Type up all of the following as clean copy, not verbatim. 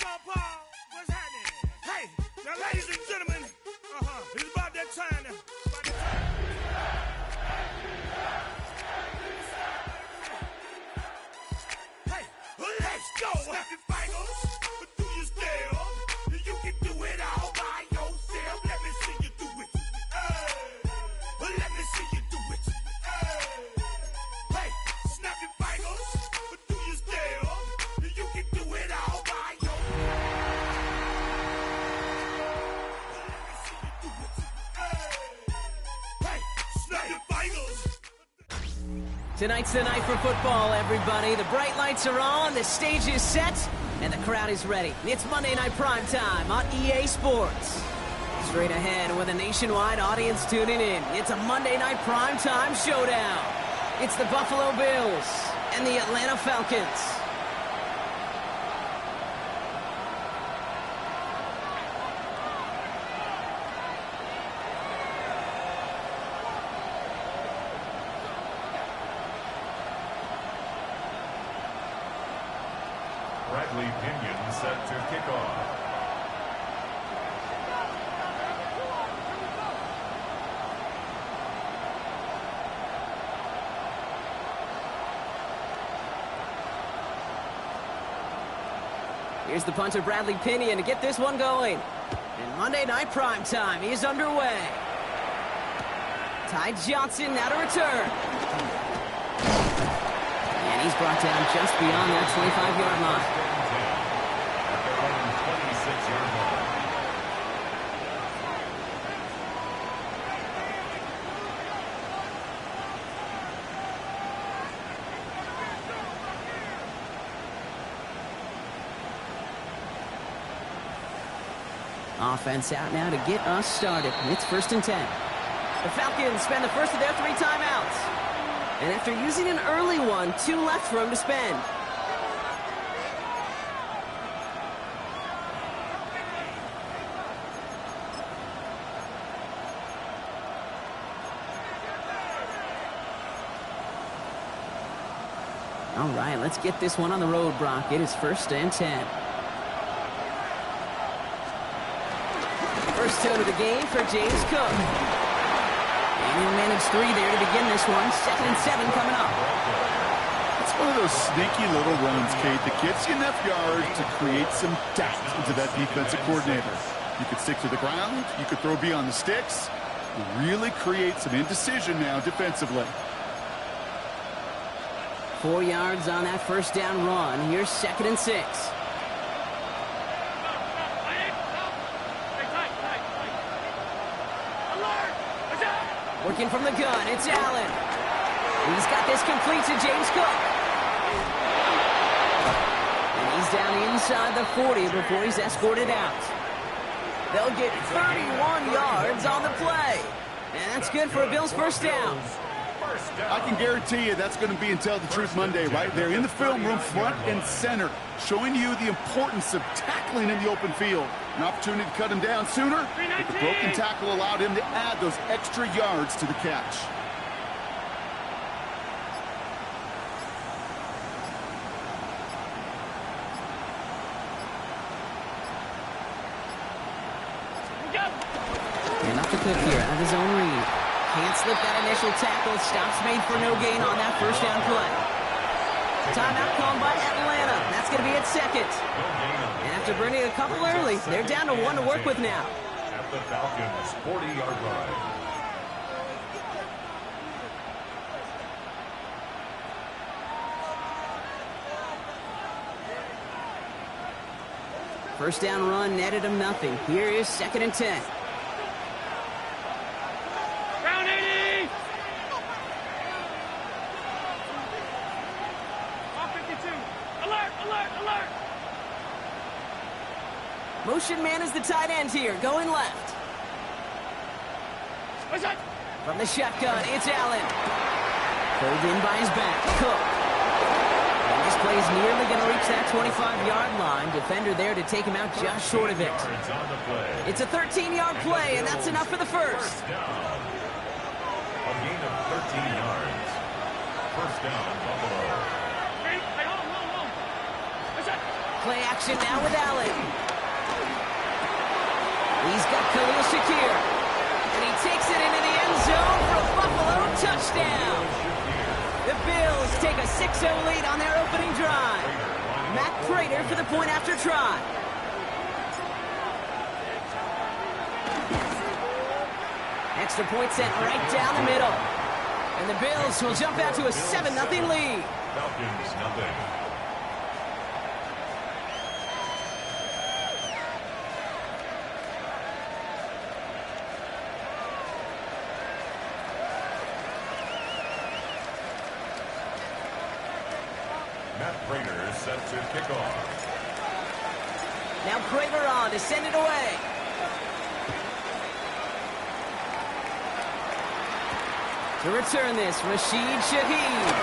on, Paul. What's happening? Hey, now, ladies and gentlemen, it's about that time now. Hey, let's go. Snap your fingers. Do you still? You can do it all by yourself. Let me see you do it. Let me see you do it. Hey, snap your fingers. Do you still? You can do it all by yourself. Tonight's the night for football, everybody. The bright lights are on, the stage is set, and the crowd is ready. It's Monday Night Primetime on EA Sports. Straight ahead with a nationwide audience tuning in. It's a Monday Night Primetime showdown. It's the Buffalo Bills and the Atlanta Falcons. Bradley Pinion set to kick off. Here's the punter, Bradley Pinion, to get this one going. And Monday Night Primetime is underway. Ty Johnson now to return. And he's brought down just beyond that 25-yard line. Offense out now to get us started. It's 1st and 10. The Falcons spend the first of their 3 timeouts. And after using an early one, 2 left for him to spend. All right, let's get this one on the road, Brock. It is 1st and 10. First tone of the game for James Cook. And he'll manage 3 there to begin this one. 2nd and 7 coming up. It's one of those sneaky little runs, Kate, that gets you enough yards to create some doubt into that defensive coordinator. You could stick to the ground. You could throw beyond the sticks. You really create some indecision now defensively. 4 yards on that first down run. Here's 2nd and 6. Working from the gun, it's Allen. He's got this complete to James Cook. And he's down inside the 40 before he's escorted out. They'll get 31 yards on the play. And that's good for a Bills first down. I can guarantee you that's going to be in Tell the Truth Monday right there in the film room, front and center, showing you the importance of tackling in the open field. An opportunity to cut him down sooner, but the broken tackle allowed him to add those extra yards to the catch. And off the Cook here, out of his own read. Can't slip that initial tackle. Stops made for no gain on that first down play. Timeout called by Atlanta. That's going to be at 2nd. And after burning a couple early, they're down to 1 to work with now. At the Falcons' 40-yard line. First down run netted him nothing. Here is 2nd and 10. Round 80! All 52. Alert, alert, alert! Motion man is the tight end here, going left. What's that? From the shotgun, it's Allen. Pulled in by his back, Cook. And this play is nearly going to reach that 25-yard line. Defender there to take him out just short of it. It's a 13-yard play, and that's enough for the first. A gain of 13 yards. First down, Buffalo. Hey, hold on. What's that? Play action now with Allen. He's got Khalil Shakir. And he takes it into the end zone for a Buffalo touchdown. The Bills take a 6-0 lead on their opening drive. Matt Prater for the point after try. Extra point sent right down the middle. And the Bills will jump out to a 7-0 lead. Falcons, nothing. Matt Prater set to kick off. Now Prater on to send it away. To return this, Rashid Shaheed.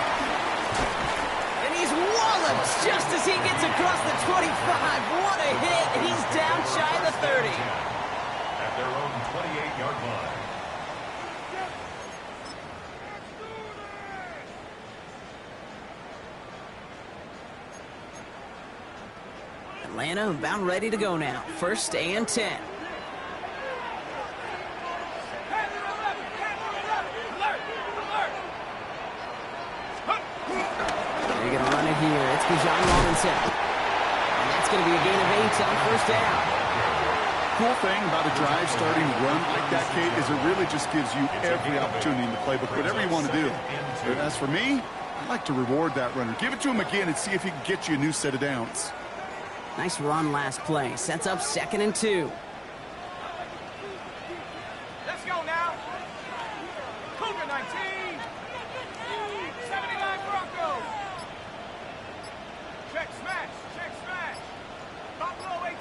And he's walloped just as he gets across the 25. What a hit. He's down shy of the 30. At their own 28-yard line. Atlanta about ready to go now. 1st and 10. They're going to run it here. It's Bijan Robinson. And that's going to be a gain of 8 on 1st down. Cool thing about a drive starting to run like that, Kate, is it really just gives you every opportunity in the playbook, whatever you want to do. But as for me, I like to reward that runner. Give it to him again and see if he can get you a new set of downs. Nice run last play. Sets up 2nd and 2. Let's go now. Cougar 19. 79 Broncos. Check smash. Check smash. Buffalo 18.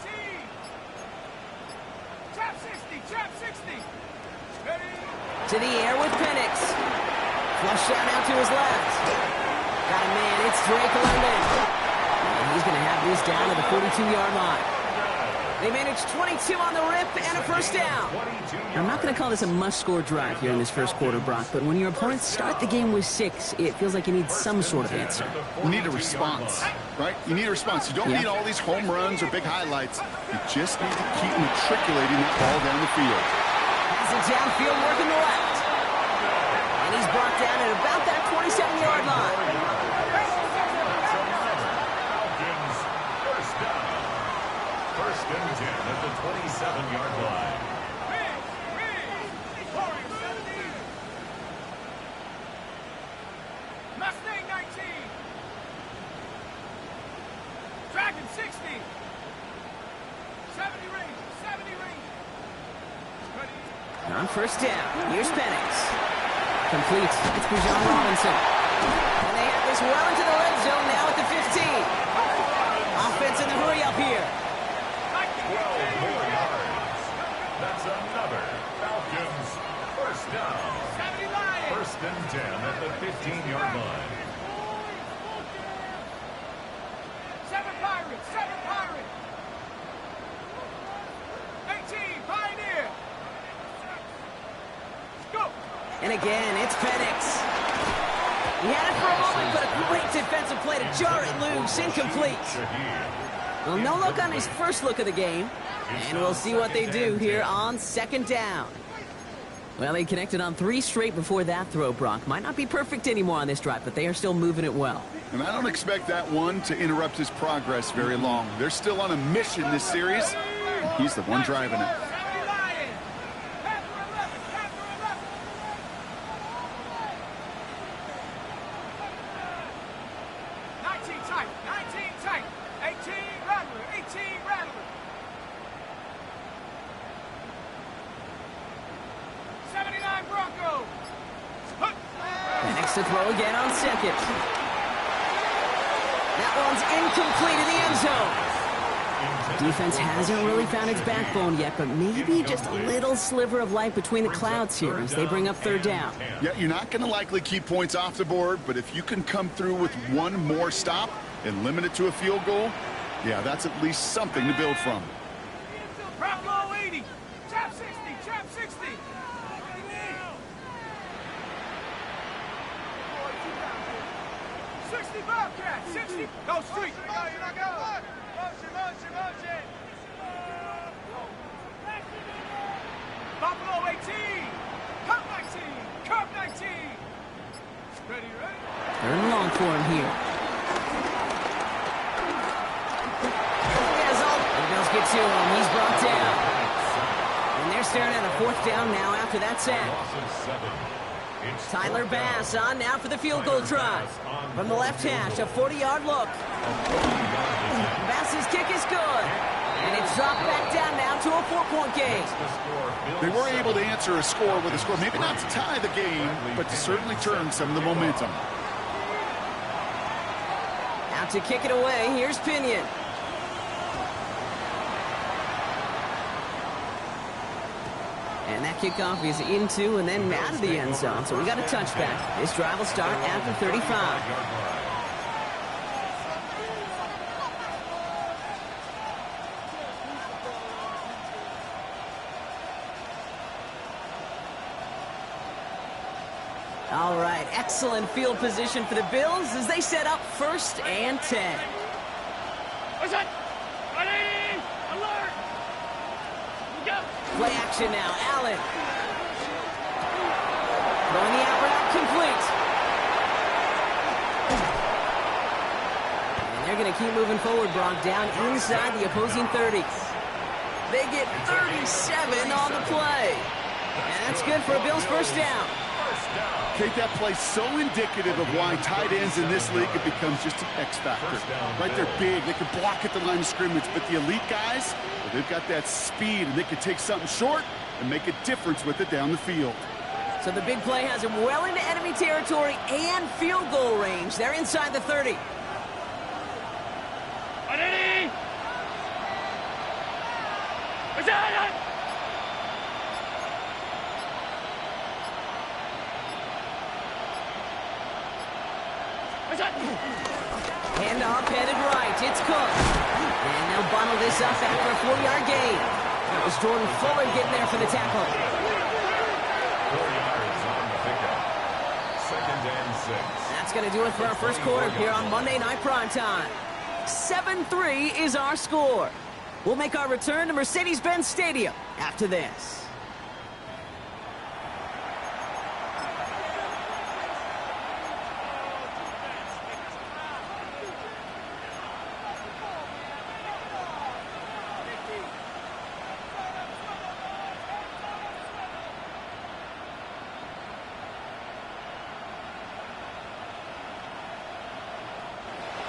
Trap 60. Trap 60. Ready? To the air with Penix. Flush down out to his left. Got a man. It's Drake London. And he's going to have this down to the 42-yard line. They managed 22 on the rip and a 1st down. I'm not going to call this a must-score drive here in this 1st quarter, Brock, but when your opponents start the game with 6, it feels like you need some sort of answer. You need a response, right? You need a response. You don't need all these home runs or big highlights. You just need to keep matriculating that ball down the field. Has it downfield working the left. And he's brought down at about that 27-yard line. First and 10 at the 27-yard line. Mustang 19. Dragon 60. 70 range. 70 range. Ready? On 1st down, here's Penix. Complete. It's Bijan Robinson. And they have this well into the red zone now at the 15. Offense in the hurry up here. 12 more yards. That's another Falcons 1st down. 1st and 10 at the 15-yard line. 7 Pirates. 7 Pirates. 18 Pioneer. Go. And again, it's Penix. He had it for a moment, but a great defensive play to jar it loose. Incomplete. Well, no look on his first look of the game. And we'll see what they do here on 2nd down. Well, they connected on 3 straight before that throw, Brock. Might not be perfect anymore on this drive, but they are still moving it well. And I don't expect that one to interrupt his progress very long. They're still on a mission this series. He's the one driving it. 19 tight. 19 tight. 18 Rattler. 18 Rattler. 79 Broncos. Penix to throw again on 2nd. That one's incomplete in the end zone. Defense hasn't really found its backbone yet, but maybe just a little sliver of light between the clouds here as they bring up 3rd down. Yeah, you're not going to likely keep points off the board, but if you can come through with one more stop and limit it to a field goal, yeah, that's at least something to build from. Bravo 80. Trap 60. Trap 60. 60 Bobcats. 60. Go street. Go. Motion. Buffalo 18. Curve 19. Ready? Third and long for him here. The Bills get to him. He's brought down. And they're staring at a fourth down now after that sack. Tyler Bass on now for the field goal try. From the left hash, a 40-yard look. Bass's kick is good. And it's dropped back down now to a 4-point game. They were able to answer a score with a score, maybe not to tie the game, but to certainly turn some of the momentum. Out to kick it away, here's Pinion. And that kickoff is into and then out of the end zone. So we got a touchback. This drive will start after 35. All right, excellent field position for the Bills as they set up 1st and 10. What's that? Ready? Alert! Go! Play action now, Allen. Throwing the out route complete. And they're going to keep moving forward, Brock, down inside the opposing 30. They get 37 on the play. And that's good for a Bills first down. Kate, that play so indicative of why tight ends in this league have become just an X factor. Right, they're big, they can block at the line of scrimmage, but the elite guys, well, they've got that speed, and they can take something short and make a difference with it down the field. So the big play has him well into enemy territory and field goal range. They're inside the 30. Ready? What's that? Handoff headed right. It's Cook. And they'll bundle this up after a 4-yard gain. It was Jordan Fuller getting there for the tackle. 4 yards on the pickup. 2nd and 6. That's going to do it for our first quarter here on Monday Night Primetime. 7-3 is our score. We'll make our return to Mercedes-Benz Stadium after this.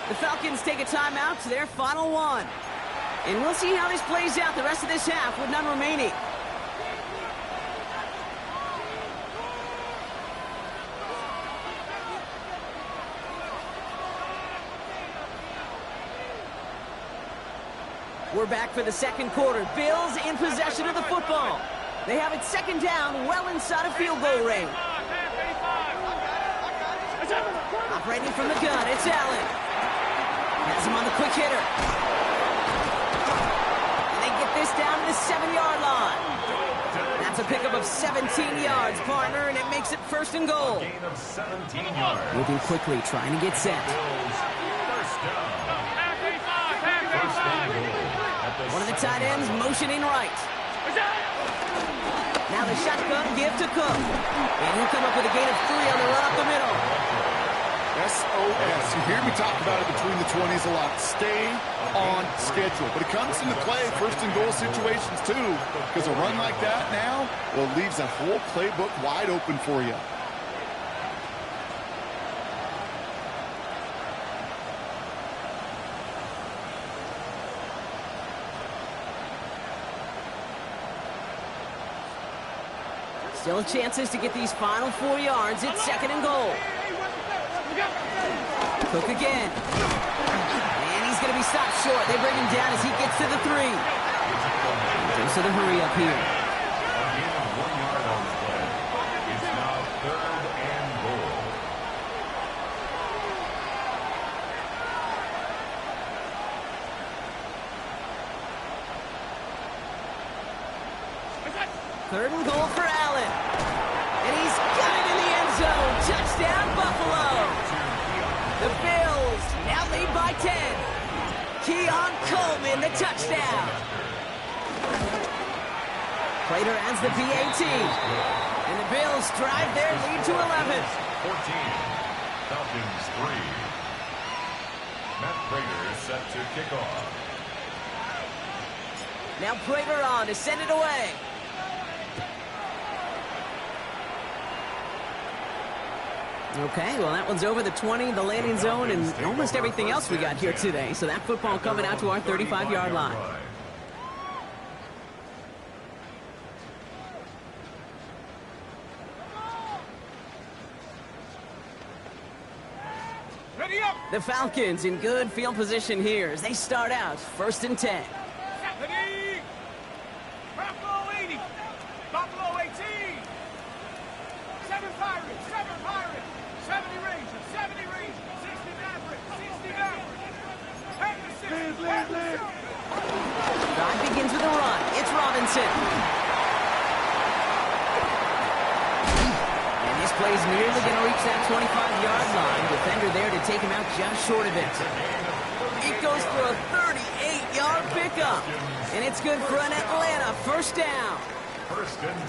The Falcons take a timeout to their final one. And we'll see how this plays out the rest of this half with none remaining. We're back for the second quarter. Bills in possession of the football. They have it 2nd down, well inside of field goal range. Operating from the gun, it's Allen. Has him on the quick hitter. And they get this down to the 7-yard line. That's a pickup of 17 yards, partner, and it makes it 1st and goal. Gain of 17 yards. Moving quickly, trying to get set. Bills, 1st down. 1st and goal. One of the tight ends motioning right. Now the shotgun give to Cook. And he'll come up with a gain of 3 on the run up the middle. SOS. You hear me talk about it between the 20s a lot. Stay on schedule. But it comes into play 1st and goal situations too. Because a run like that now, well, leaves that whole playbook wide open for you. Still chances to get these final 4 yards. It's 2nd and goal. Cook again. And he's going to be stopped short. They bring him down as he gets to the 3. Thanks to the hurry up here. A gain of 1 yard on the play. It's now 3rd and goal. Third and goal for Allen. And he's got it in the end zone. Touchdown, Buffalo. The Bills now lead by 10. Keon Coleman, the touchdown. Prater adds the PAT. And the Bills drive their lead to 11. 14. Falcons 3. Matt Prater is set to kick off. Now Prater on to send it away. Okay, well, that one's over the 20, the landing zone, and almost everything else we got here today. So that football coming out to our 35-yard line. Ready up. The Falcons in good field position here as they start out 1st and 10. Ready. Buffalo 80. Buffalo 18. 7 Pirates. 7 Pirates. 70 Rangers. 70 Rangers. 60 Mavericks. 60 Mavericks. Head to 60. Head to 60. Drive begins with a run. It's Robinson. And this play's nearly going to reach that 25-yard line. Defender there to take him out just short of it. It goes for a 38-yard pickup. And it's good for an Atlanta first down.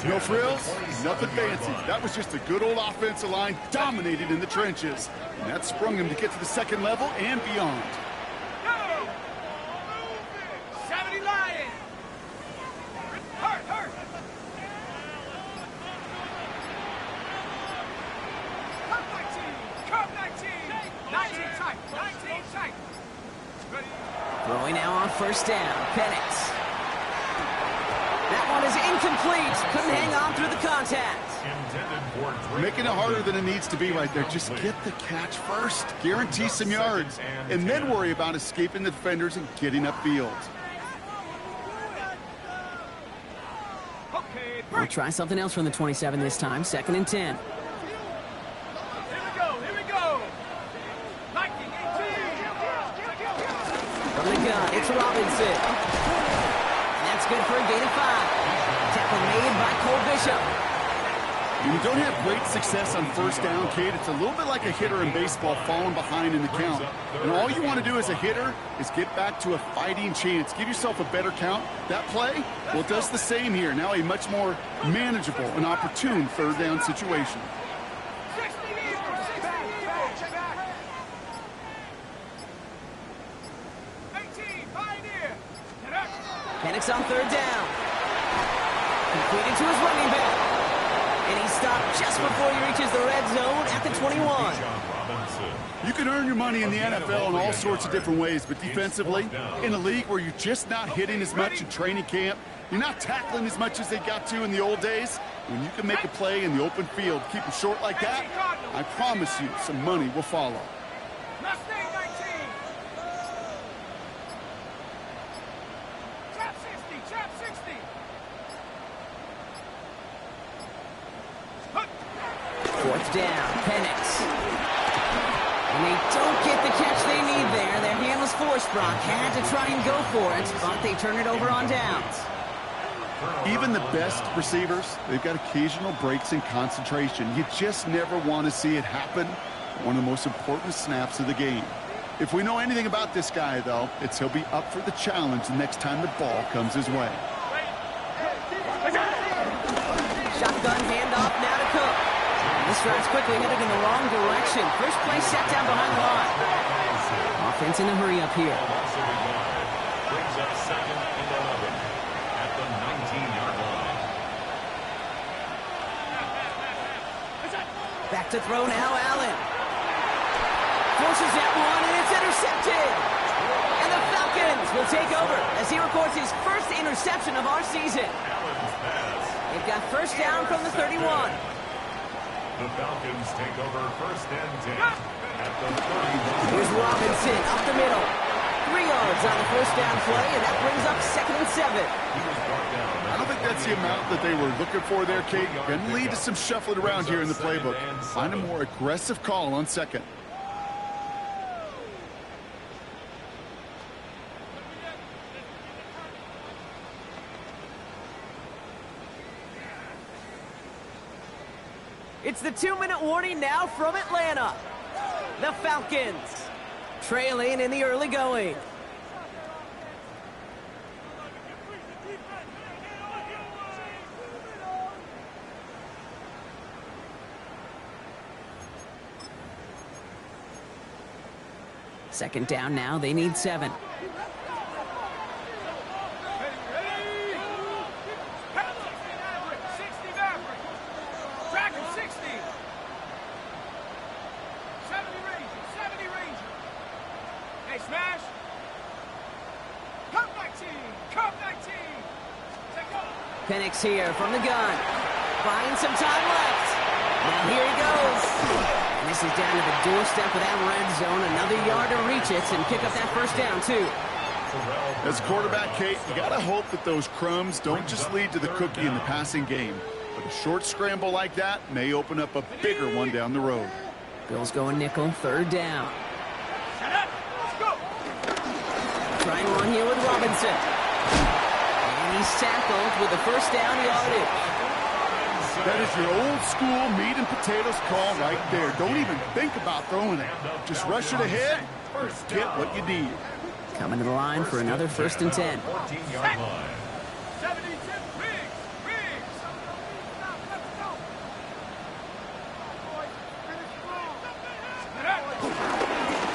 No frills, nothing fancy. That was just a good old offensive line dominated in the trenches. And that sprung him to get to the second level and beyond. Go. 70 Lions. Hurt. Cup 19. 19 tight. 19 tight. Ready. Throwing now on first down. Penix. That one is incomplete. Couldn't hang on through the contact. Making it harder than it needs to be right there. Just get the catch first. Guarantee some yards. And then worry about escaping the defenders and getting upfield. Okay, We'll break. try something else from the 27 this time. 2nd and 10. Here we go. Viking 18. From the gun, it's Robinson. And that's good for a gain of 5. Tackle made by Cole Bishop. When you don't have great success on first down, Kate, it's a little bit like a hitter in baseball falling behind in the count. And all you want to do as a hitter is get back to a fighting chance. Give yourself a better count. That play, well, it does the same here. Now a much more manageable and opportune third down situation. 60 Eagles. 60 Eagles. 18 Pioneer. Get up. Penix on third down. Completed to his running back. And he stopped just before he reaches the red zone at the 21. You can earn your money in the NFL in all sorts of different ways, but defensively, in a league where you're just not hitting as much in training camp, you're not tackling as much as they got to in the old days, when you can make a play in the open field, keep them short like that, I promise you some money will follow. Mustang 19. Trap 60. Fourth down, Penix. And they don't get the catch they need there. Their hand was forced, Brock. Had to try and go for it, but they turn it over on downs. Even the best receivers, they've got occasional breaks in concentration. You just never want to see it happen. One of the most important snaps of the game. If we know anything about this guy, though, it's he'll be up for the challenge the next time the ball comes his way. Shotgun handoff now to Cook. This drive's quickly headed in the wrong direction. First play set down behind the line. Offense in a hurry up here. Brings up 2nd and 11 at the 19-yard line. Back to throw now, Allen. Forces that one, and it's intercepted. And the Falcons will take over as he records his first interception of our season. They've got first down from the 31. The Falcons take over 1st and 10 at the 31. Here's Robinson up the middle. 3 yards on the first down play, and that brings up 2nd and 7. I don't think that's the amount that they were looking for there, Kate. Going to lead to some shuffling around here in the playbook. Find a more aggressive call on 2nd. It's the 2-minute warning now from Atlanta. The Falcons trailing in the early going. Second down now, they need 7. Penix here from the gun. Finds some time left. Now here he goes. And this is down to the doorstep of that red zone. Another yard to reach it and pick up that first down, too. As quarterback, Kate, you got to hope that those crumbs don't just lead to the cookie in the passing game. But a short scramble like that may open up a bigger one down the road. Bills going nickel, third down. Trying one here with Robinson. And he's tackled with the first down yardage. That is your old school meat and potatoes call right there. Don't even think about throwing it. Just rush it ahead, get what you need. Coming to the line for another first and 10. 14-yard line.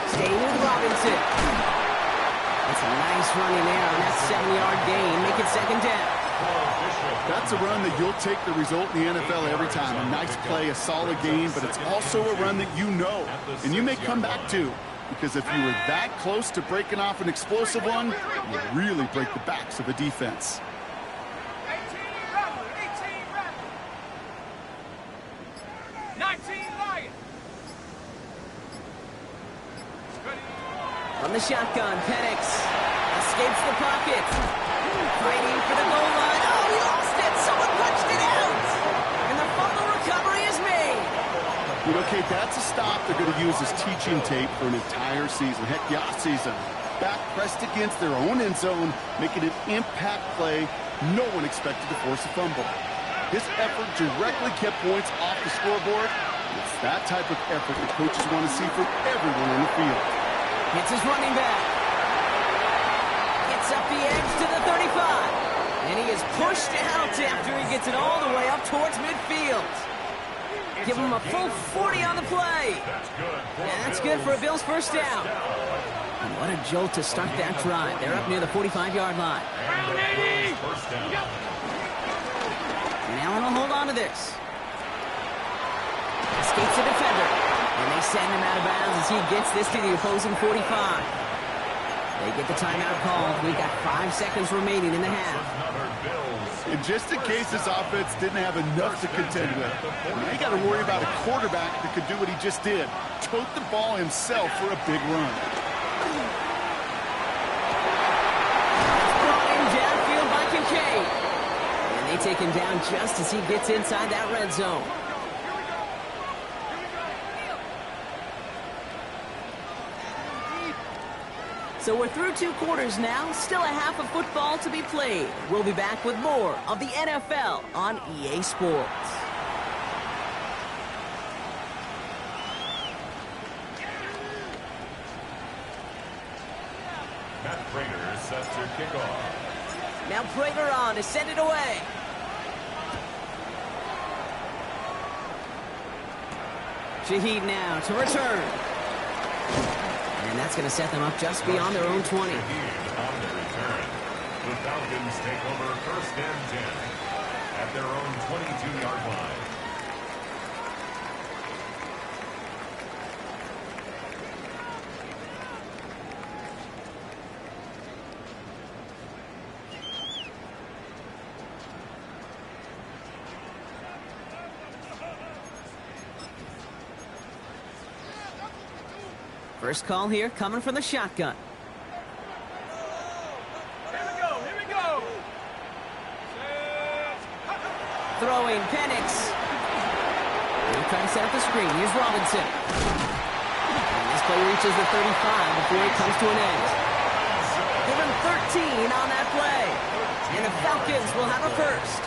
Stay with Robinson. That's a nice running there on that 7-yard gain. Make it second down. That's a run that you'll take the result in the NFL every time. A nice play, a solid game, but it's also a run that you know, and you may come back to. Because if you were that close to breaking off an explosive one, you really break the backs of a defense. 19 Lions. From the shotgun, Penix escapes the pocket. Fighting for the goal line. Oh, he lost it. Someone punched it out. And the fumble recovery is made. Okay, that's a stop they're going to use as teaching tape for an entire season. Heck, the offseason. Back pressed against their own end zone, making an impact play. No one expected to force a fumble. This effort directly kept points off the scoreboard. It's that type of effort that coaches want to see from everyone on the field. Hits his running back. Gets up the edge to the 35. And he is pushed out after he gets it all the way up towards midfield. Give him a full 40 on the play. And that's good for a Bills first down. And what a jolt to start that drive. They're up near the 45-yard line. Now on a hold on to this. Escapes the defender. And they send him out of bounds as he gets this to the opposing 45. They get the timeout called. We've got 5 seconds remaining in the half. And just in case this offense didn't have enough to contend with, now you got to worry about a quarterback that could do what he just did. Tote the ball himself for a big run. Brought in downfield by Kincaid. And they take him down just as he gets inside that red zone. So we're through 2 quarters now, still a half of football to be played. We'll be back with more of the NFL on EA Sports. Matt Prater is set to kick off. Now Prater on to send it away. Shaheed now to return. And that's going to set them up just beyond their own 20. On the return, the Falcons take over first and 10 at their own 22-yard line. First call here coming from the shotgun. Here we go. Throwing Penix. They're trying to set up the screen. Here's Robinson. And this play reaches the 35 before it comes to an end. Give him 13 on that play. And the Falcons will have a first.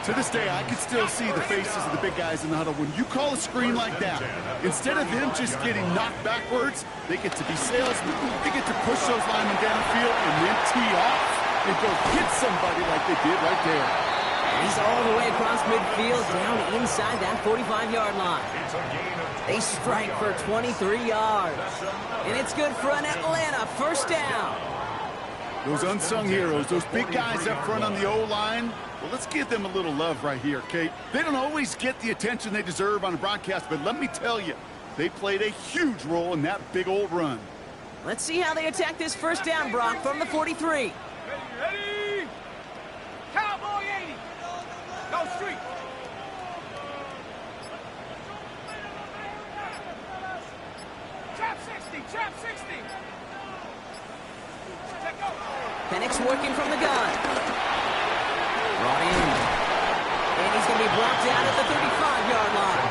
To this day, I can still see the faces of the big guys in the huddle. When you call a screen like that, instead of them just getting knocked backwards, they get to be salesmen. They get to push those linemen downfield and then tee off and go hit somebody like they did right there. He's all the way across midfield, down inside that 45-yard line. They strike for 23 yards. And it's good for an Atlanta first down. Those unsung heroes, those big guys up front on the O-line, well, let's give them a little love right here, Kate. They don't always get the attention they deserve on a broadcast, but let me tell you, they played a huge role in that big old run. Let's see how they attack this first down, Brock, from the 43. Ready? Cowboy 80. Go street. Trap 60. Trap 60. Check go. Penix working from the gun. Brought in. And he's going to be brought down at the 35-yard line.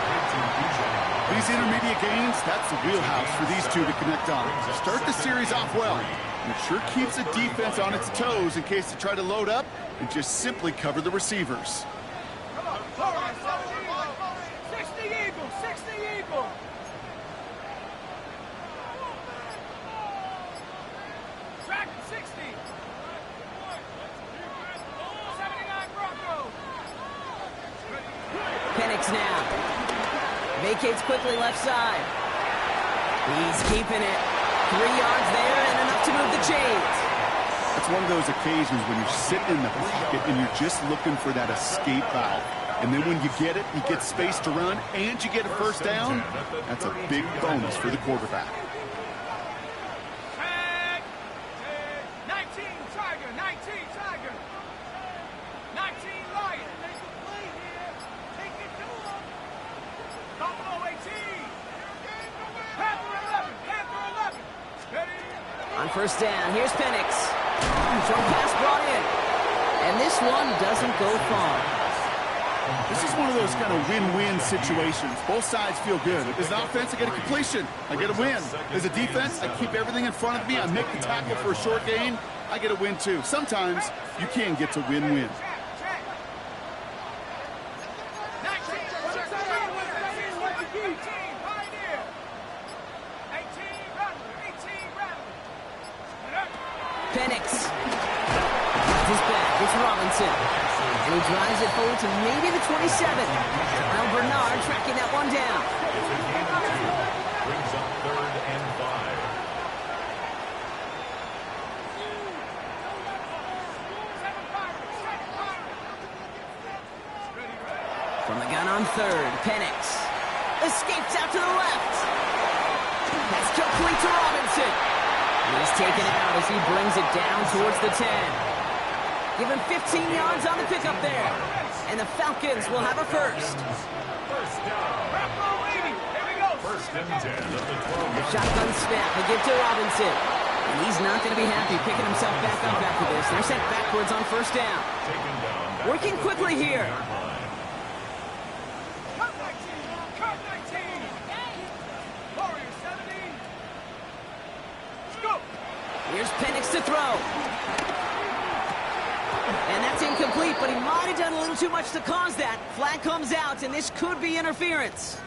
These intermediate gains, that's the wheelhouse for these two to connect on. Start the series off well. And it sure keeps the defense on its toes in case they try to load up and just simply cover the receivers. Come on. 60 Eagles. 60 Eagles. Dragon 60. 79 Broncos. Penix now. Vacates quickly left side. He's keeping it. 3 yards there and enough to move the chains. It's one of those occasions when you sit in the pocket and you're just looking for that escape valve. And then when you get it, you get space to run, and you get a first down. That's a big bonus for the quarterback. Tag. 19 Tiger. 19 Tiger. 19 Lion. Make a play here. Take it to him. Buffalo 18. Panther 11. Panther 11. Ready? On first down, here's Penix. Short pass brought in. And this one doesn't go far. This is one of those kind of win-win situations. Both sides feel good. As an offense, I get a completion. I get a win. As a defense, I keep everything in front of me. I make the tackle for a short gain. I get a win, too. Sometimes you can get to win-win. Check. 19. 18 Pioneer. 18 Rattler. 18 Rattler. Penix. His back. It's Robinson. And he drives it forward to maybe the 27. Now Bernard tracking that one down. Brings up 3rd and 5. From the gun on 3rd, Penix. Escapes out to the left. That's complete to Robinson. And he's taken out as he brings it down towards the 10. Give him 15 yards on the pickup there. And the Falcons will have a first. First down. First and 10 at the 12. Shotgun snap. They give to Robinson. And he's not going to be happy picking himself back up after this. They're sent backwards on first down. Taken down. Working quickly here. Cut 19. Cut 19. Warrior 70. Scoop. Here's Penix to throw. And that's incomplete, but he might have done a little too much to cause that. Flag comes out, and this could be interference.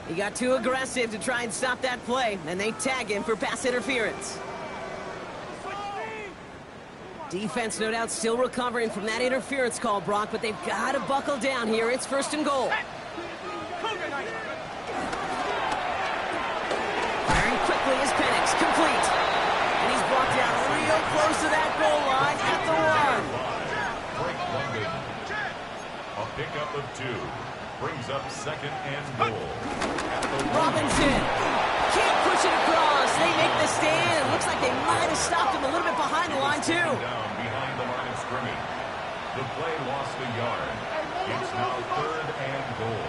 He got too aggressive to try and stop that play, and they tag him for pass interference. Defense, no doubt, still recovering from that interference call, Brock, but they've got to buckle down here. It's 1st and goal. Firing quickly is Penix, complete. And he's brought down real close to that goal line at the 1. A pickup of 2. Brings up 2nd and goal. Robinson can't push it across. They make the stand. It looks like they might have stopped him a little bit behind the line, too. Down behind the line of scrimmage. The play lost a yard. It's now 3rd and goal.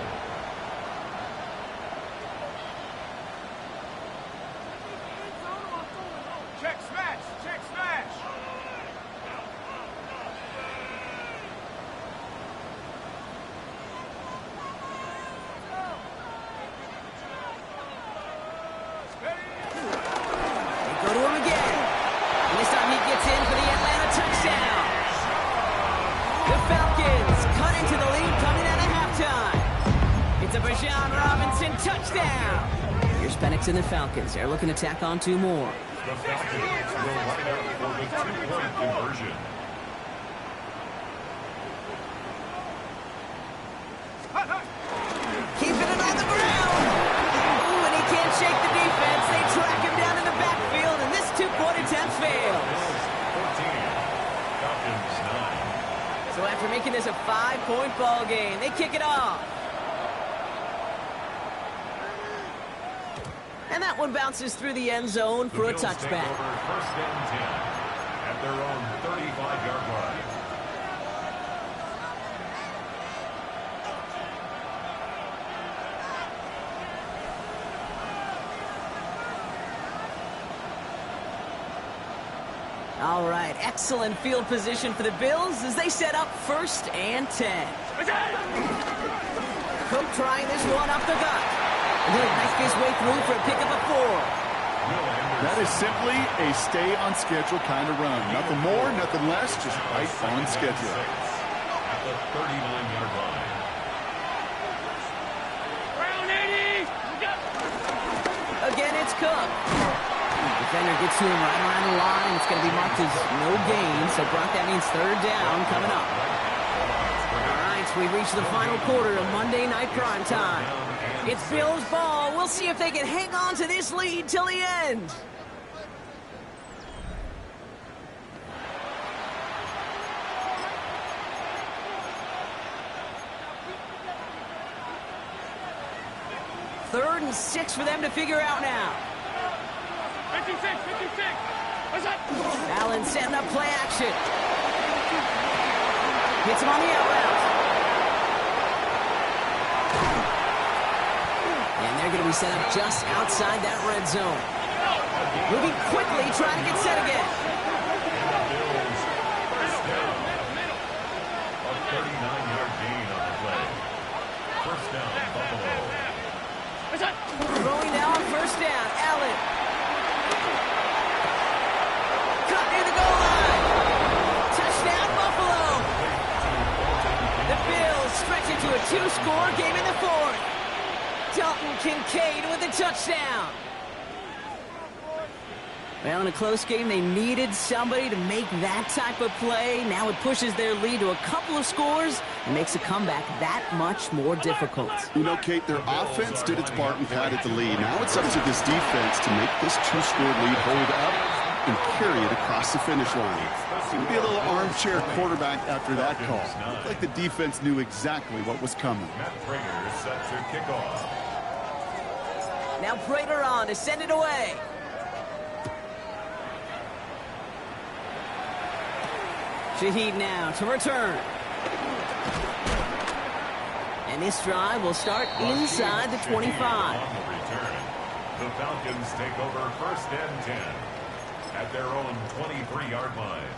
Check smash. Check smash. They go to him again. And this time he gets in for the Atlanta touchdown. The Falcons Bijan Robinson, touchdown! Here's Penix and the Falcons. They're looking to tack on 2 more. The Falcons will line up for the 2-point conversion. Keeping it on the ground. Ooh, and he can't shake the defense. They track him down in the backfield, and this 2-point attempt fails. 14. Falcons 9. So after making this a 5-point ball game, they kick it off. And that one bounces through the end zone for a touchback. First and 10 at their own 35-yard line. All right, excellent field position for the Bills as they set up 1st and 10. Cook trying this one up the gut. He'll make his way through for a pickup of 4. That is simply a stay-on-schedule kind of run. Nothing more, nothing less, just right on schedule. At the 39-yard line. Brown 80! Again, it's Cook. Defender gets to him right around the line. It's going to be marked as no gain. So, Brock, that means 3rd down coming up. All right, so we reach the final quarter of Monday Night Prime Time. It's Bills ball. We'll see if they can hang on to this lead till the end. Third and 6 for them to figure out now. 56, 56. What's up? Allen setting up play action. Hits him on the out route. And they're going to be set up just outside that red zone. Moving quickly, trying to get set again. Bills first down. A 39-yard gain on the play. First down, Buffalo. What's up? Throwing now on 1st down. Allen. Cut near the goal line. Touchdown, Buffalo. The Bills stretch it to a 2-score game in the 4th. Dalton Kincaid with a touchdown. Well, in a close game, they needed somebody to make that type of play. Now it pushes their lead to a couple of scores and makes a comeback that much more difficult. You know, Kate, their offense did its part and padded the lead. Now it's up to this defense to make this 2-score lead hold up and carry it across the finish line. It's going to be a little armchair quarterback after that call. Looked like the defense knew exactly what was coming. Matt Prater is set to kick off. Now Prater on to send it away. Shaheed now to return. And this drive will start inside the 25. On the return, the Falcons take over 1st and 10 at their own 23-yard line.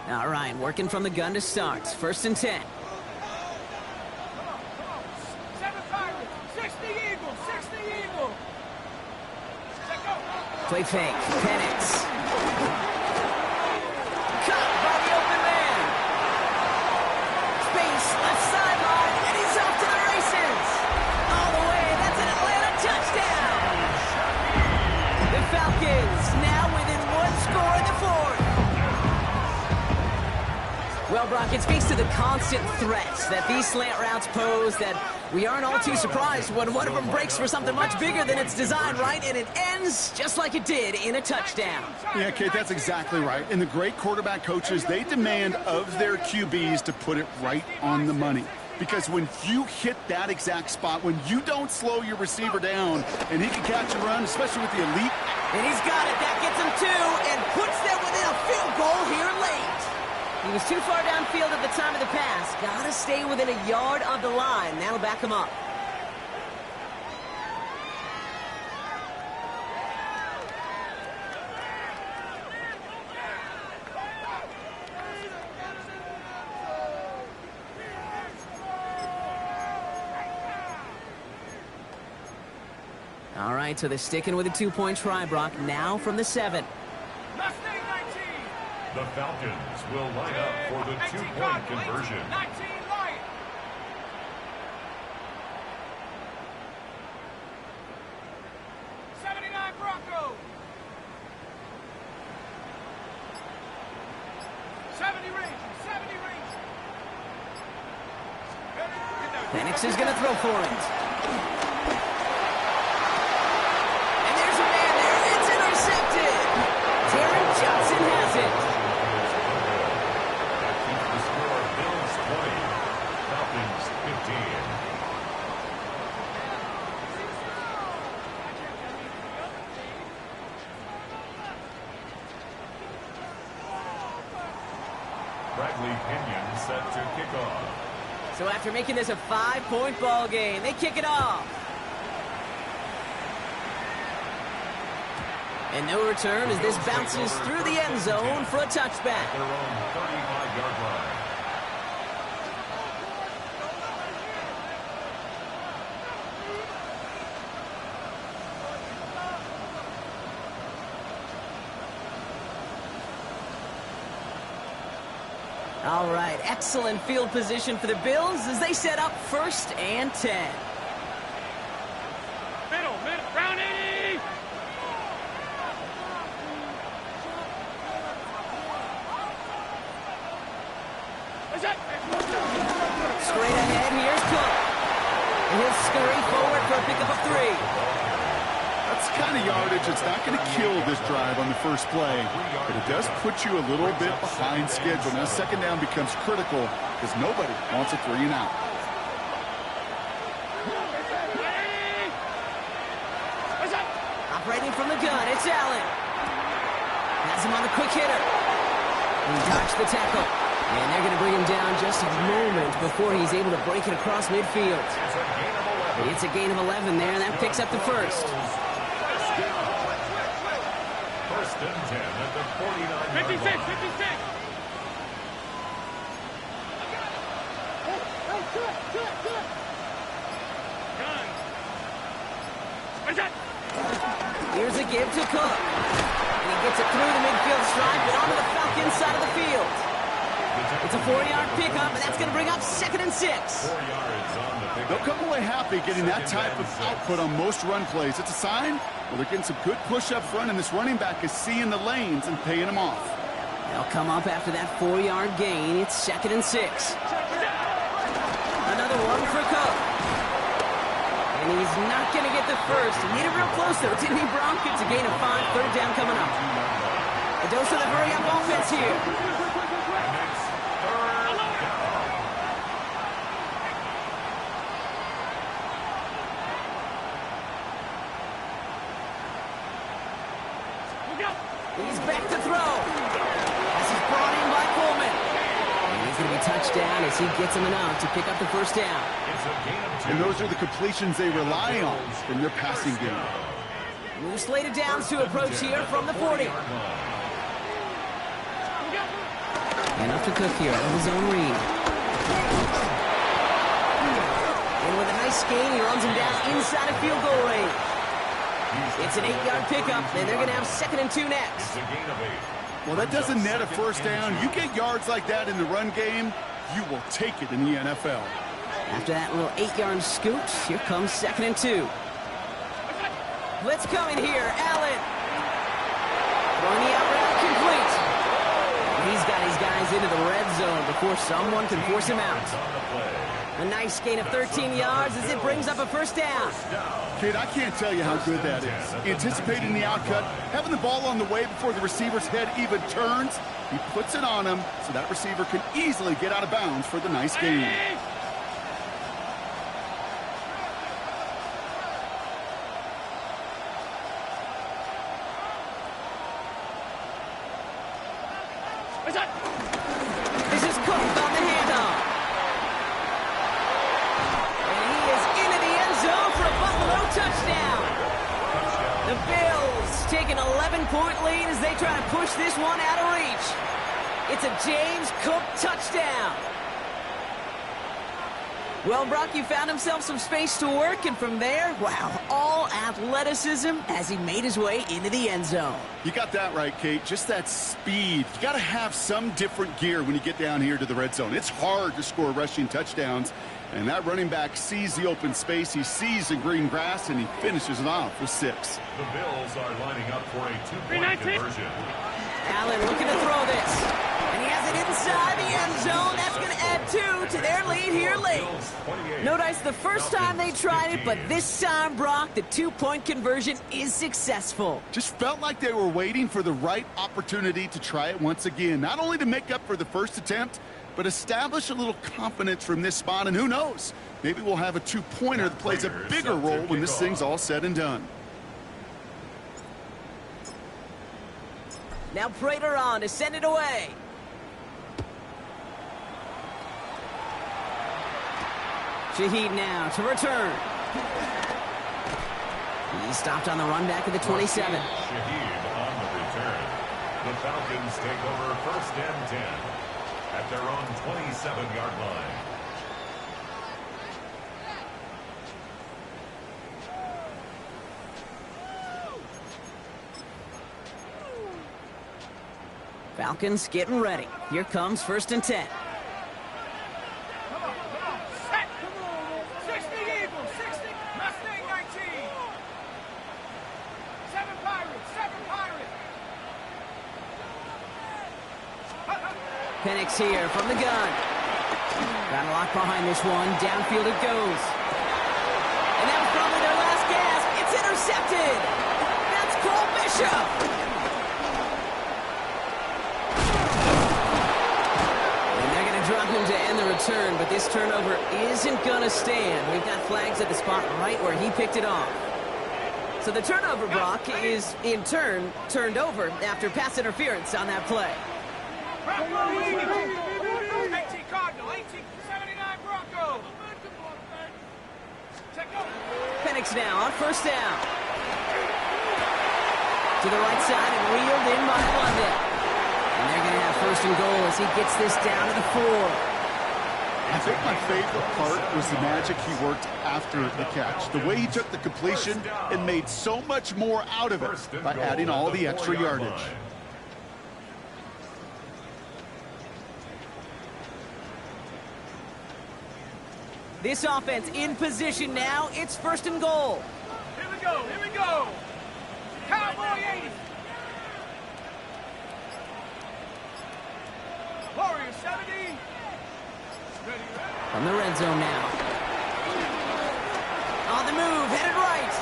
All right, working from the gun to start. 1st and 10. 7 Tigers, 60 Eagles, 60 Eagles. Let go. Play fake. Penix. Caught by the open man. Space, left sideline, and he's off to the races. All the way, that's an Atlanta touchdown. The Falcons now within 1 score in the 4th. Well, Brock, it speaks to the constant threats that these slant routes pose that we aren't all too surprised when one of them breaks for something much bigger than its design, right? And it ends just like it did in a touchdown. Yeah, Kate, that's exactly right. And the great quarterback coaches, they demand of their QBs to put it right on the money. Because when you hit that exact spot, when you don't slow your receiver down, and he can catch a run, especially with the elite. And he's got it. That gets him 2 and puts them within a field goal here late. He was too far downfield at the time of the pass. Got to stay within a yard of the line. That'll back him up. All right, so they're sticking with a 2-point try, Brock. Now from the 7. Mustang 19. The Falcons will line up for the 2-point conversion. 19 Lions. 79 Broncos. 70 Rangers. 70 Rangers. Penix is going to throw for it. And there's a man there. It's intercepted. Taron Johnson has it. That keeps the score Bills 20, Falcons 15. Bradley Pinion set to kick off. So after making this a 5-point ball game, they kick it off. And no return as this bounces through the end zone for a touchback. Their own 35-yard line. All right, excellent field position for the Bills as they set up 1st and 10. Middle, round 80. Straight ahead, here's Cook. And he'll scurry forward for a pickup of 3. That's the kind of yardage that's not going to kill this drive on the first play, but it does put you a little bit behind schedule. Now, 2nd down becomes critical because nobody wants a 3 and out. Operating from the gun, it's Allen. Has him on the quick hitter. He dodged the tackle. And they're going to bring him down just a moment before he's able to break it across midfield. It's a gain of 11 there, and that picks up the 1st. 1st and 10 at the 49-yard 56, line. 56. Here's a give to Cook. And he gets it through the midfield stripe and onto the Falcons side of the field. It's a 4-yard pickup, and that's going to bring up 2nd and 6. 4 yards on the pickup. They'll come away happy getting that type of output on most run plays. It's a sign well, they're getting some good push up front, and this running back is seeing the lanes and paying them off. They'll come up after that 4-yard gain. It's 2nd and 6. Another one for Cook. And he's not going to get the first. He made it real close, though, didn't he, Bronk? It's a gain of 5, 3rd down coming up. A dose of the hurry-up offense here. He's back to throw. This is brought in by Coleman. And he's going to be touched down as he gets him enough to pick up the 1st down. And those are the completions they rely on in their passing game. New slated downs to approach here from the 40. Enough to Cook here on his own read. And with a nice gain, he runs him down inside of field goal range. It's an 8-yard pickup, and they're going to have 2nd and 2 next. Well, that doesn't net a 1st down. You get yards like that in the run game, you will take it in the NFL. After that little 8-yard scoot, here comes 2nd and 2. Blitz coming here, Allen. Throwing the out route complete. He's got his guys into the red zone before someone can force him out. A nice gain of 13 yards as it brings up a 1st down. Kid, I can't tell you how good that is. Anticipating the outcut, having the ball on the way before the receiver's head even turns, he puts it on him so that receiver can easily get out of bounds for the nice gain. This is Cook on the handoff. And he is into the end zone for a Buffalo touchdown. The Bills take an 11-point lead as they try to push this one out of reach. It's a James Cook touchdown. Well, Brock, you found himself some space to work, and from there, wow, all athleticism as he made his way into the end zone. You got that right, Kate. Just that speed. You got to have some different gear when you get down here to the red zone. It's hard to score rushing touchdowns, and that running back sees the open space, he sees the green grass, and he finishes it off with 6. The Bills are lining up for a 2-point conversion. Allen looking to throw this, and he has it inside the end zone. That's going to add 2 to their lead here late. No dice the first time they tried it, but this time, Brock, the 2-point conversion is successful. Just felt like they were waiting for the right opportunity to try it once again. Not only to make up for the first attempt, but establish a little confidence from this spot. And who knows, maybe we'll have a 2-pointer that plays a bigger role when this thing's all said and done. Now Prater on to send it away. Shaheed now to return. He stopped on the run back at the 27. Shaheed on the return. The Falcons take over 1st and 10 at their own 27-yard line. Falcons getting ready. Here comes 1st and 10. Set. 60 Eagles, 60. Mustang 19. 7 Pirates, 7 Pirates. Penix here from the gun. Got a lock behind this one. Downfield it goes. And that was probably their last gasp. It's intercepted. That's Cole Bishop. Drop him to end the return, but this turnover isn't going to stand. We've got flags at the spot right where he picked it off. So the turnover, Brock, is in turn turned over after pass interference on that play. 18 Cardinal, 18, 79 Bronco. Penix now on 1st down. To the right side and reeled in by London. And they're going to have 1st and goal as he gets this down to the 4. I think my favorite part was the magic he worked after the catch. The way he took the completion and made so much more out of it by adding all the extra yardage. This offense in position now. It's 1st and goal. Here we go, here we go. Cowboy 80. Warrior 70. Ready. From the red zone now. On the move, headed right.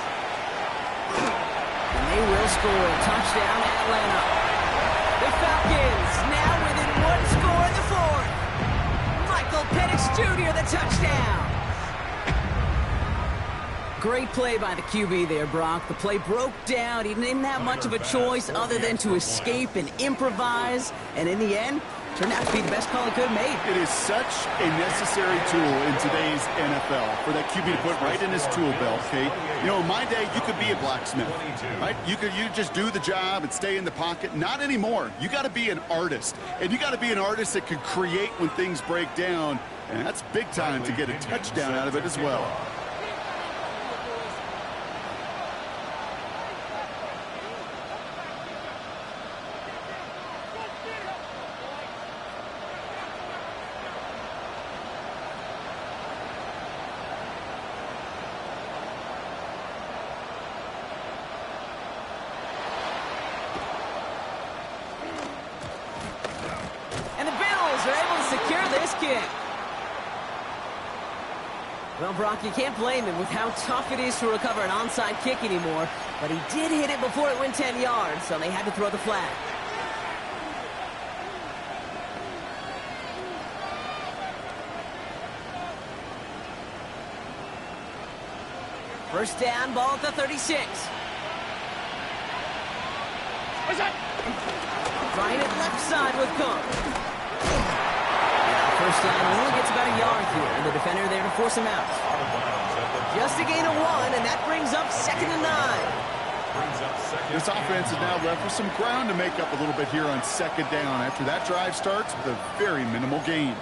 And they will score. Touchdown, Atlanta. The Falcons now within 1 score in the 4th. Michael Penix Jr., the touchdown. Great play by the QB there, Brock. The play broke down. He didn't have much of a choice other than to escape and improvise. And in the end, turned out to be the best call he could have made. It is such a necessary tool in today's NFL for that QB to put right in his tool belt, Kate. You know, in my day, you could be a blacksmith, right? You just do the job and stay in the pocket. Not anymore. You got to be an artist, and you got to be an artist that can create when things break down, and that's big time to get a touchdown out of it as well. Well, Brock, you can't blame him with how tough it is to recover an onside kick anymore, but he did hit it before it went 10 yards, so they had to throw the flag. First down, ball at the 36. Trying it left side with Cook. First down only gets about a yard here, and the defender there to force him out. Just a gain of 1, and that brings up 2nd and 9. This offense is now left with some ground to make up a little bit here on 2nd down after that drive starts with a very minimal gain.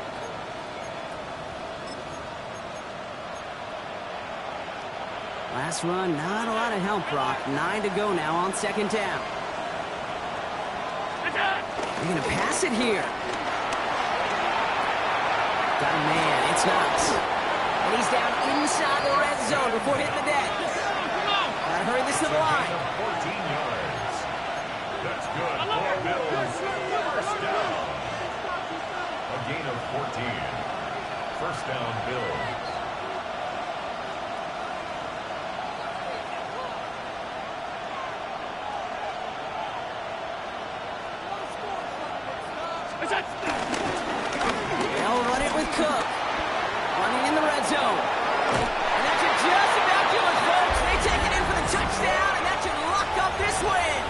Last run, not a lot of help, Brock. 9 to go now on second down. They're going to pass it here. Got a man. It's Knox. And he's down inside the red zone before hitting the deck. Gotta hurry this to the line. 14 yards. That's good for Bills. First down. A gain of 14. First down, Bills. They'll run it with Cook. Running in the red zone. And that should just about do it, folks. They take it in for the touchdown, and that should lock up this win.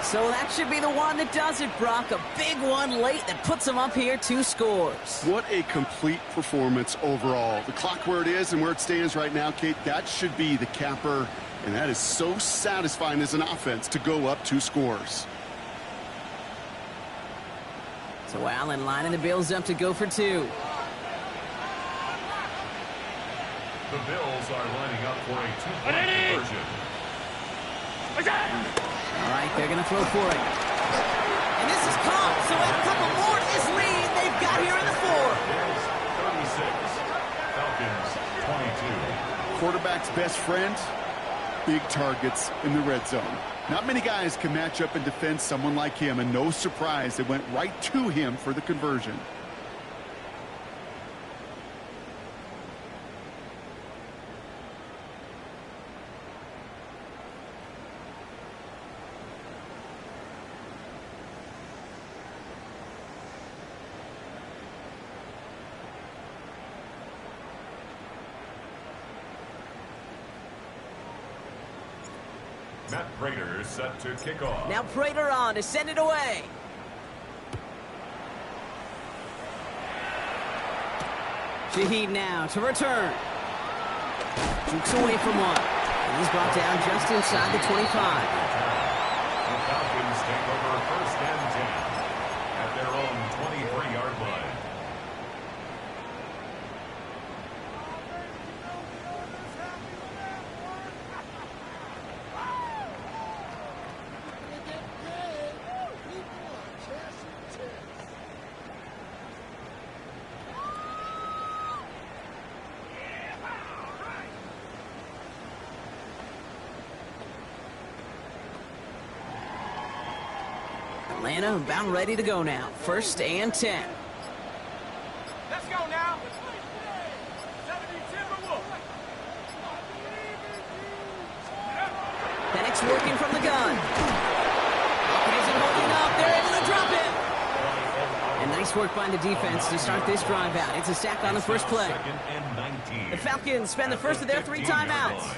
So that should be the one that does it, Brock. A big one late that puts them up here 2 scores. What a complete performance overall. The clock where it is and where it stands right now, Kate, that should be the capper. And that is so satisfying as an offense to go up 2 scores. So Allen lining the Bills up to go for 2. The Bills are lining up for a 2-point conversion. All right, they're going to throw for it. And this is caught, so add a couple more to this lead they've got here in the 4. Bills 36, Falcons 22. Quarterback's best friend, big targets in the red zone. Not many guys can match up and defend someone like him, and no surprise, they went right to him for the conversion. Matt Prater set to kick off. Now Prater on to send it away. Shaheed now to return. Jukes away from one. And he's brought down just inside the 25. The Falcons take over first and 10 at their own 23-yard line. Atlanta about ready to go now. First and 10. Let's go now. 70 Timberwolves. Penix working from the gun. Isn't holding up. They're able to drop it. And nice work by the defense to start this drive out. It's a sack on the first play. Second and 19. The Falcons spend the first of their 3 timeouts.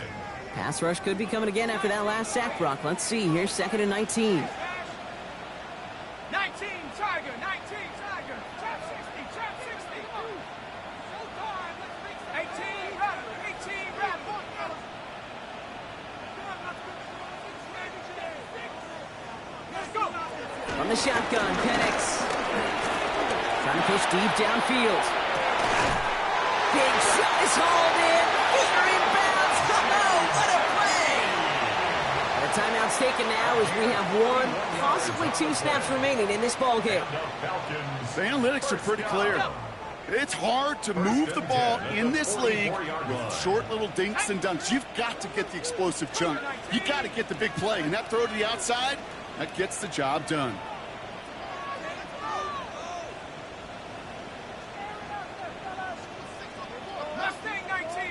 Pass rush could be coming again after that last sack, Brock. Let's see. Here's second and 19. 19 Tiger, 19 Tiger. Trap 60, trap 60. Showtime, let's fix it. 18 Rattler, 18 Rattler. Let's go. From the shotgun, Penix. Trying to push deep downfield. Big shot is hauled in. Peter inbounds. Oh, what a play! Our timeout's taken now as we have 1, possibly 2 snaps remaining in this ball game. The analytics are pretty clear. It's hard to move the ball in this league with short little dinks and dunks. You've got to get the explosive chunk. You got to get the big play. And that throw to the outside, that gets the job done. Mustang 19.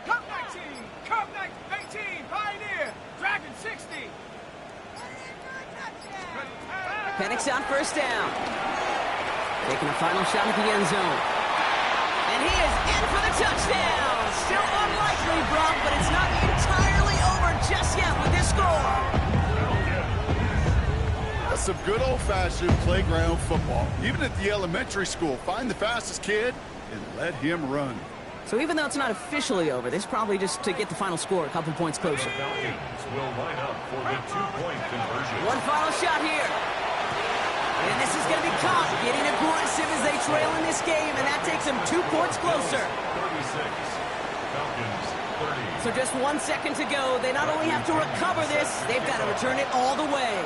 Cup 19. Cup 18. Pioneer. Dragon 60. Penix on first down. Taking a final shot at the end zone. And he is in for the touchdown. Still unlikely, Brock, but it's not entirely over just yet with this score. That's some good old-fashioned playground football. Even at the elementary school, find the fastest kid and let him run. So even though it's not officially over, this is probably just to get the final score a couple points closer. The Falcons will line up for the two-point conversion. One final shot here. And this is going to be caught, getting aggressive as they trail in this game, and that takes them 2 points closer. 36. Falcons 30. So just 1 second to go. They not only have to recover this, they've got to return it all the way.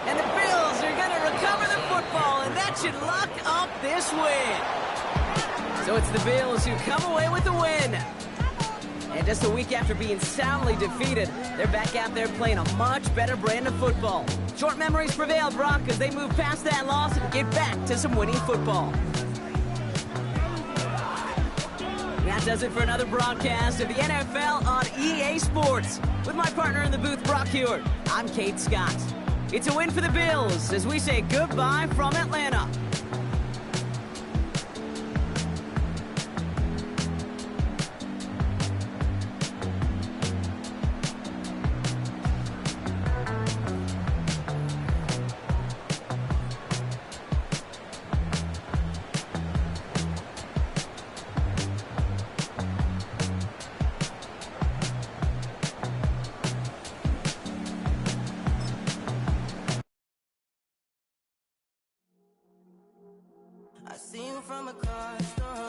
And the Bills are going to recover the football, and that should lock up this win. So it's the Bills who come away with the win. And just a week after being soundly defeated, they're back out there playing a much better brand of football. Short memories prevail, Brock, as they move past that loss and get back to some winning football. That does it for another broadcast of the NFL on EA Sports. With my partner in the booth, Brock Hewitt, I'm Kate Scott. It's a win for the Bills as we say goodbye from Atlanta. I see you from across the